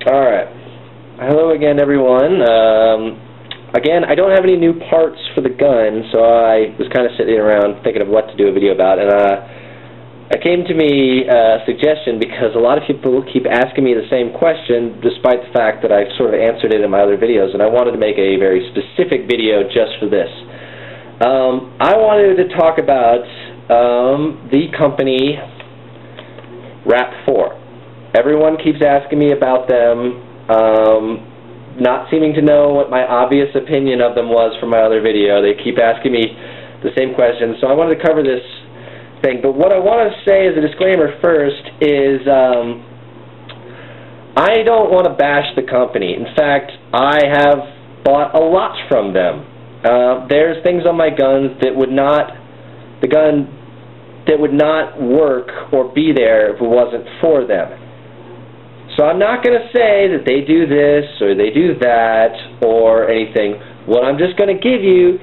Alright. Hello again, everyone. Again, I don't have any new parts for the gun, so I was kind of sitting around thinking of what to do a video about, and it came to me a suggestion because a lot of people keep asking me the same question despite the fact that I've sort of answered it in my other videos, and I wanted to make a very specific video just for this. I wanted to talk about the company Rap4. Everyone keeps asking me about them, not seeming to know what my obvious opinion of them was from my other video. They keep asking me the same questions, so I wanted to cover this thing. But what I want to say as a disclaimer first is I don't want to bash the company. In fact, I have bought a lot from them. There's things on my guns that would not work or be there if it wasn't for them. So I'm not going to say that they do this or they do that or anything. What I'm just going to give you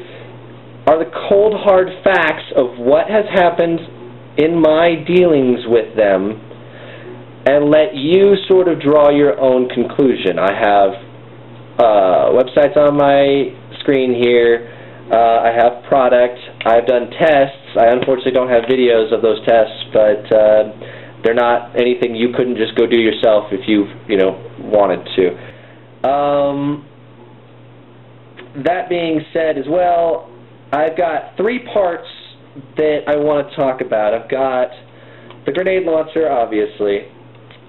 are the cold hard facts of what has happened in my dealings with them and let you sort of draw your own conclusion. I have websites on my screen here. I have product. I've done tests. I unfortunately don't have videos of those tests, but they're not anything you couldn't just go do yourself if you wanted to. That being said as well, I've got three parts that I want to talk about. I've got the grenade launcher, obviously.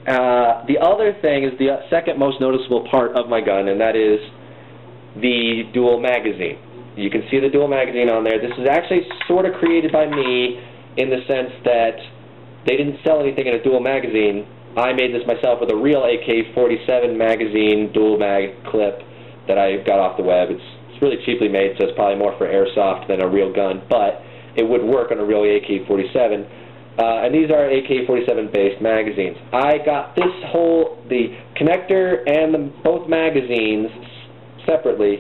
The other thing is the second most noticeable part of my gun, and that is the dual magazine. You can see the dual magazine on there. This is actually sort of created by me in the sense that they didn't sell anything in a dual magazine. I made this myself with a real AK-47 magazine dual mag clip that I got off the web. It's really cheaply made, so it's probably more for airsoft than a real gun, but it would work on a real AK-47. And these are AK-47 based magazines. I got the connector and both magazines separately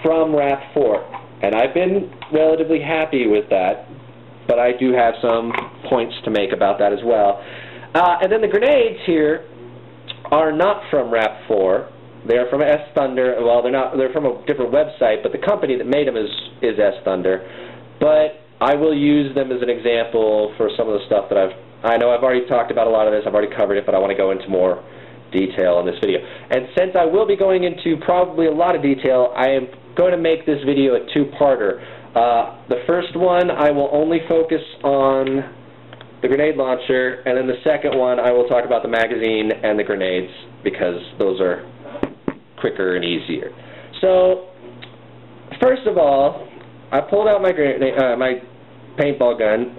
from Rap4, and I've been relatively happy with that, but I do have some points to make about that as well. And then the grenades here are not from Rap4. They're from S Thunder. Well, they're from a different website, but the company that made them is S Thunder. But I will use them as an example for some of the stuff that I know I've already talked about a lot of this. I've already covered it, but I want to go into more detail in this video. And since I will be going into probably a lot of detail, I am going to make this video a two-parter. The first one I will only focus on the grenade launcher, and then the second one I will talk about the magazine and the grenades because those are quicker and easier. So first of all, I pulled out my paintball gun,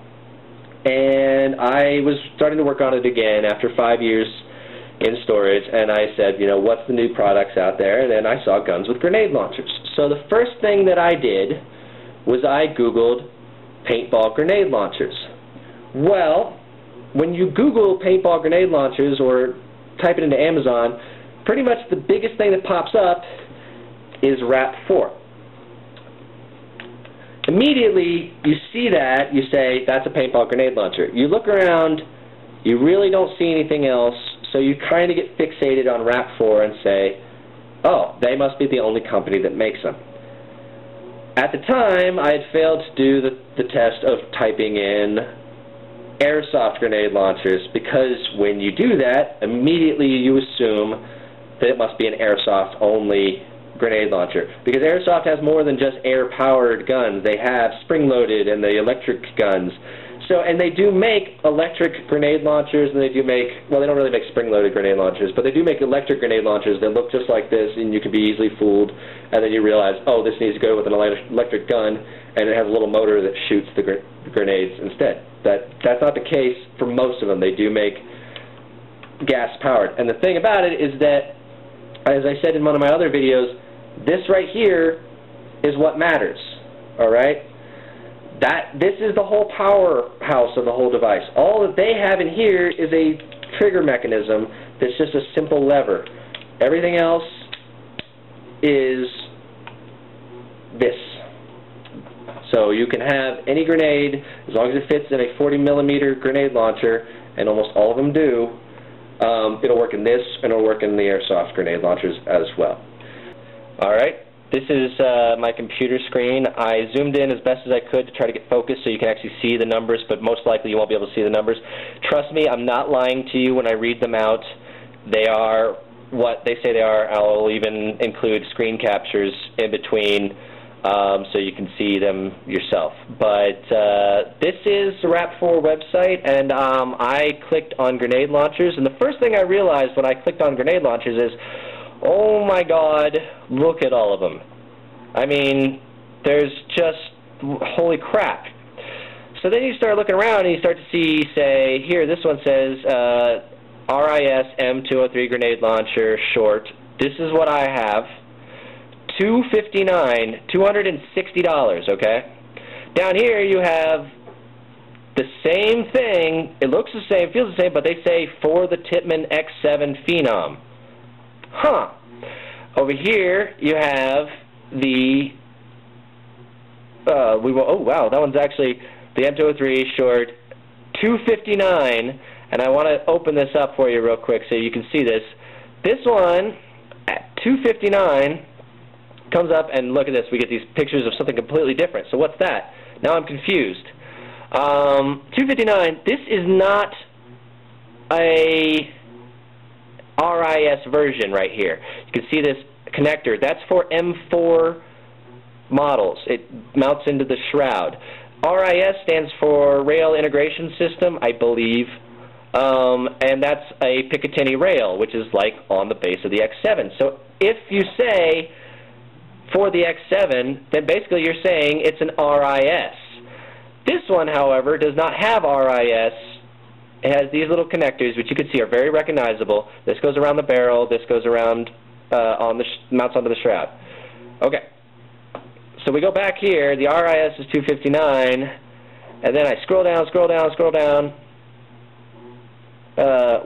and I was starting to work on it again after 5 years in storage, and I said, what's the new products out there? And then I saw guns with grenade launchers. So the first thing that I did was I Googled paintball grenade launchers. Well, when you Google paintball grenade launchers or type it into Amazon, pretty much the biggest thing that pops up is Rap4. Immediately, you see that, you say, that's a paintball grenade launcher. You look around, you really don't see anything else, so you kind of get fixated on Rap4 and say, oh, they must be the only company that makes them. At the time, I had failed to do the test of typing in airsoft grenade launchers because when you do that, immediately you assume that it must be an airsoft-only grenade launcher. Because airsoft has more than just air-powered guns. They have spring-loaded and the electric guns. And they do make electric grenade launchers, and they do make, well, they don't really make spring-loaded grenade launchers, but they do make electric grenade launchers that look just like this, and you can be easily fooled, and then you realize, oh, this needs to go with an electric gun, and it has a little motor that shoots the grenades instead. That's not the case for most of them. They do make gas-powered. And the thing about it is that, as I said in one of my other videos, this right here is what matters, all right? This is the whole powerhouse of the whole device. All that they have in here is a trigger mechanism that's just a simple lever. Everything else is this. So you can have any grenade, as long as it fits in a 40mm grenade launcher, and almost all of them do, It'll work in this, and it'll work in the airsoft grenade launchers as well. Alright, this is my computer screen. I zoomed in as best as I could to try to get focused so you can actually see the numbers, but most likely you won't be able to see the numbers. Trust me, I'm not lying to you when I read them out. They are what they say they are. I'll even include screen captures in between so you can see them yourself. But this is the Rap4 website, and I clicked on grenade launchers, and the first thing I realized when I clicked on grenade launchers is, oh my God, look at all of them. I mean, there's just, holy crap. So then you start looking around and you start to see, say, here, this one says RIS M203 grenade launcher short. This is what I have. $259, okay? Down here you have the same thing. It looks the same, feels the same, but they say for the Tippmann X7 Phenom. Huh. Over here you have the oh wow, that one's actually the M203 short, $259, and I want to open this up for you real quick so you can see this. This one at $259 comes up, and look at this, we get these pictures of something completely different. So what's that? Now I'm confused. $259, this is not a RIS version right here. You can see this connector. That's for M4 models. It mounts into the shroud. RIS stands for Rail Integration System, I believe, and that's a Picatinny rail, which is like on the base of the X7. So if you say for the X7, then basically you're saying it's an RIS. This one, however, does not have RIS. It has these little connectors, which you can see are very recognizable. This goes around the barrel. This goes around mounts onto the shroud. Okay. So we go back here. The RIS is $259, and then I scroll down, scroll down, scroll down.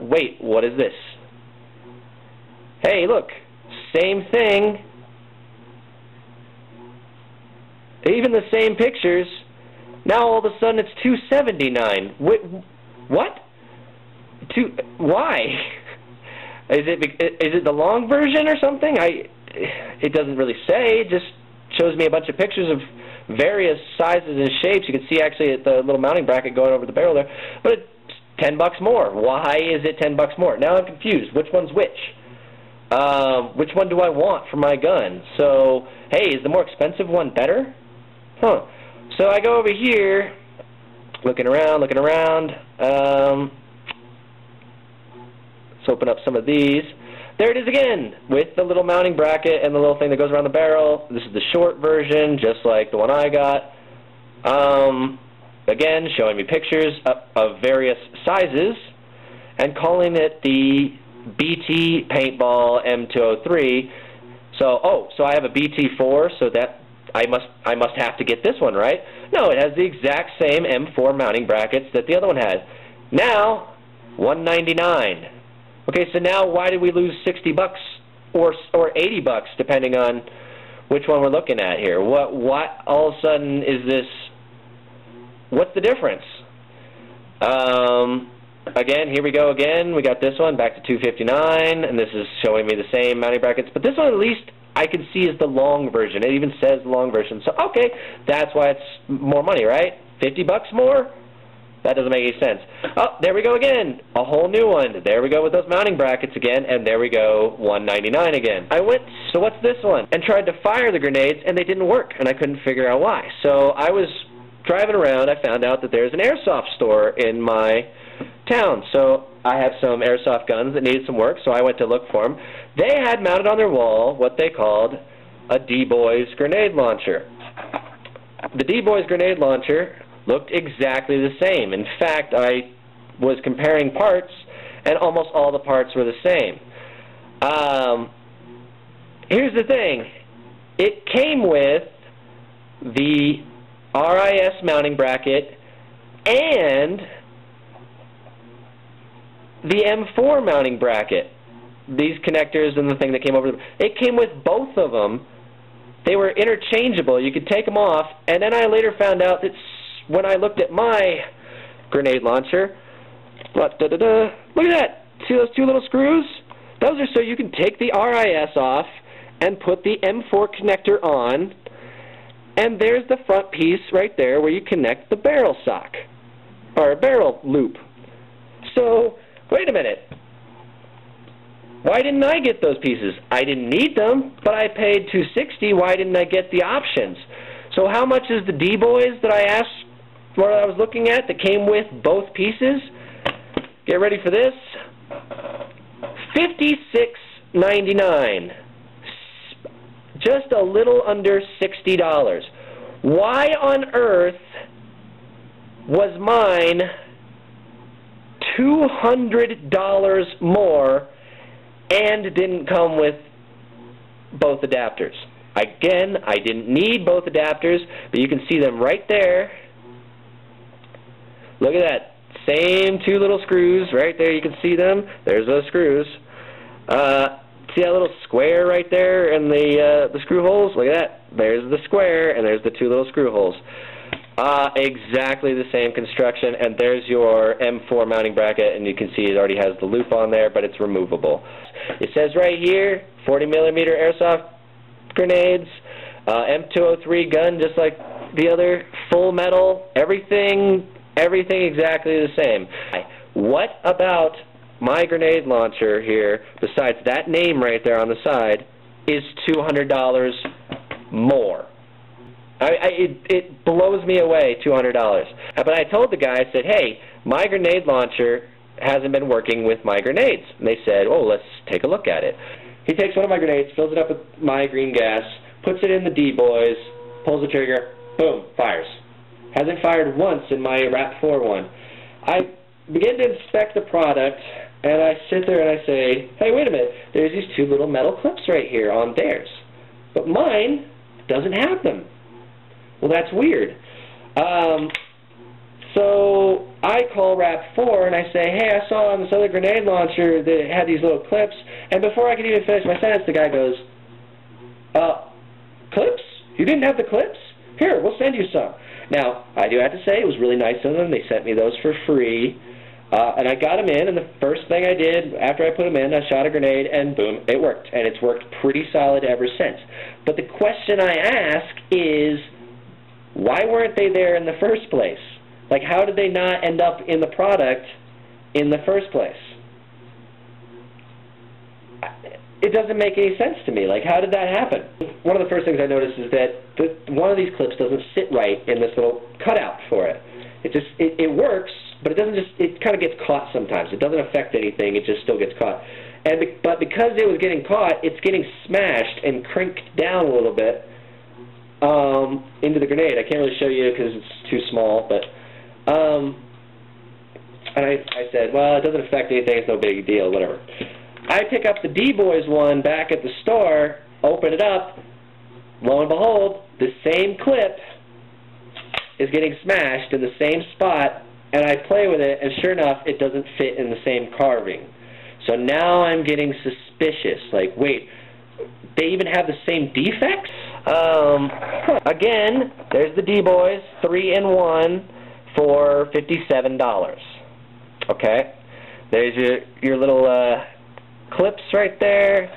Wait, what is this? Hey, look, same thing. Even the same pictures. Now all of a sudden it's $279. What? Why? Is it the long version or something? It doesn't really say. It just shows me a bunch of pictures of various sizes and shapes. You can see actually the little mounting bracket going over the barrel there. But it's $10 more. Why is it $10 more? Now I'm confused. Which one's which? Which one do I want for my gun? So, hey, is the more expensive one better? Huh. So I go over here, looking around. Let's open up some of these. There it is again, with the little mounting bracket and the little thing that goes around the barrel. This is the short version, just like the one I got. Again, showing me pictures of various sizes and calling it the BT Paintball M203. So I have a BT4, so that I must have to get this one, right? No, it has the exact same M4 mounting brackets that the other one had. Now, $199. Okay, so now why did we lose $60 or $80, depending on which one we're looking at here? What all of a sudden is this? What's the difference? Again, here we go again. We got this one back to $259, and this is showing me the same mounting brackets. But this one, at least, I can see is the long version. It even says long version. So, okay, that's why it's more money, right? $50 more? That doesn't make any sense. Oh, there we go again. A whole new one. There we go with those mounting brackets again, and there we go, $199 again. I went, so what's this one? And tried to fire the grenades, and they didn't work, and I couldn't figure out why. So I was driving around. I found out that there's an airsoft store in my town. So I have some airsoft guns that needed some work, so I went to look for them. They had mounted on their wall what they called a D-Boys grenade launcher. The D-Boys grenade launcher looked exactly the same. In fact, I was comparing parts, and almost all the parts were the same. Here's the thing. It came with the RIS mounting bracket and the M4 mounting bracket. These connectors and the thing that came over them. It came with both of them. They were interchangeable. You could take them off, and then I later found out that when I looked at my grenade launcher, look at that. See those two little screws? Those are so you can take the RIS off and put the M4 connector on, and there's the front piece right there where you connect the barrel sock, or barrel loop. So, wait a minute. Why didn't I get those pieces? I didn't need them, but I paid $260. Why didn't I get the options? So how much is the D-Boys that I asked, what I was looking at, that came with both pieces? Get ready for this. $56.99. Just a little under $60. Why on earth was mine $200 more and didn't come with both adapters? Again, I didn't need both adapters, but you can see them right there. Look at that. Same two little screws right there. You can see them. There's those screws. See that little square right there and the screw holes? Look at that. There's the square, and there's the two little screw holes. Exactly the same construction, and there's your M4 mounting bracket, and you can see it already has the loop on there, but it's removable. It says right here, 40mm airsoft grenades, M203 gun, just like the other, full metal, everything exactly the same. What about my grenade launcher here, besides that name right there on the side, is $200 more? It blows me away, $200. But I told the guy, I said, hey, my grenade launcher hasn't been working with my grenades. And they said, oh, let's take a look at it. He takes one of my grenades, fills it up with my green gas, puts it in the D-Boys, pulls the trigger, boom, fires. Hasn't fired once in my Rap4 one. I begin to inspect the product, and I sit there and I say, hey, wait a minute, there's these two little metal clips right here on theirs. But mine doesn't have them. Well, that's weird. So I call Rap4 and I say, hey, I saw on this other grenade launcher that it had these little clips, and before I could even finish my sentence, the guy goes, clips? You didn't have the clips? Here, we'll send you some. Now, I do have to say, it was really nice of them. They sent me those for free, and I got them in, and the first thing I did after I put them in, I shot a grenade, and boom, it worked, and it's worked pretty solid ever since. But the question I ask is, why weren't they there in the first place? Like, how did they not end up in the product in the first place? It doesn't make any sense to me. Like, how did that happen? One of the first things I noticed is that one of these clips doesn't sit right in this little cutout for it. It works, but it kind of gets caught sometimes. It doesn't affect anything. It just still gets caught. But because it was getting caught, it's getting smashed and crinked down a little bit into the grenade. I can't really show you because it's too small, but and I said, well, it doesn't affect anything. It's no big deal, whatever. I pick up the D-Boys one back at the store, open it up, lo and behold, the same clip is getting smashed in the same spot, and I play with it, and sure enough, it doesn't fit in the same carving. So now I'm getting suspicious. Like, wait, they even have the same defects? Again, there's the D-Boys, 3-in-1 for $57. Okay? There's your little clips right there.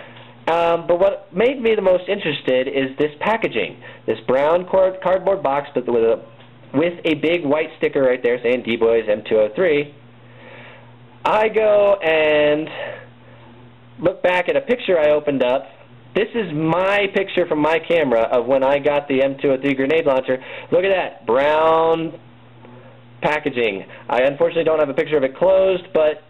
But what made me the most interested is this packaging. This brown cardboard box, but with a big white sticker right there saying D-Boys M203. I go and look back at a picture I opened up. This is my picture from my camera of when I got the M203 grenade launcher. Look at that, brown packaging. I unfortunately don't have a picture of it closed, but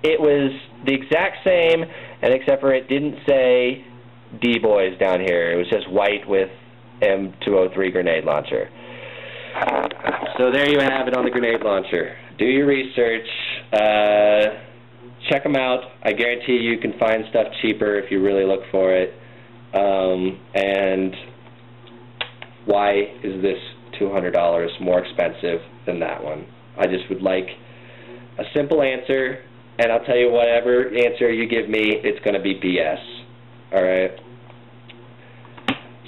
it was the exact same, and except for it didn't say D-Boys down here. It was just white with M203 grenade launcher. So there you have it on the grenade launcher. Do your research. Check them out. I guarantee you can find stuff cheaper if you really look for it. And why is this $200 more expensive than that one? I just would like a simple answer, and I'll tell you whatever answer you give me, it's going to be BS. Alright?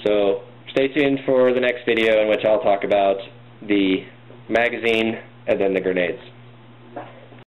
So stay tuned for the next video in which I'll talk about the magazine and then the grenades.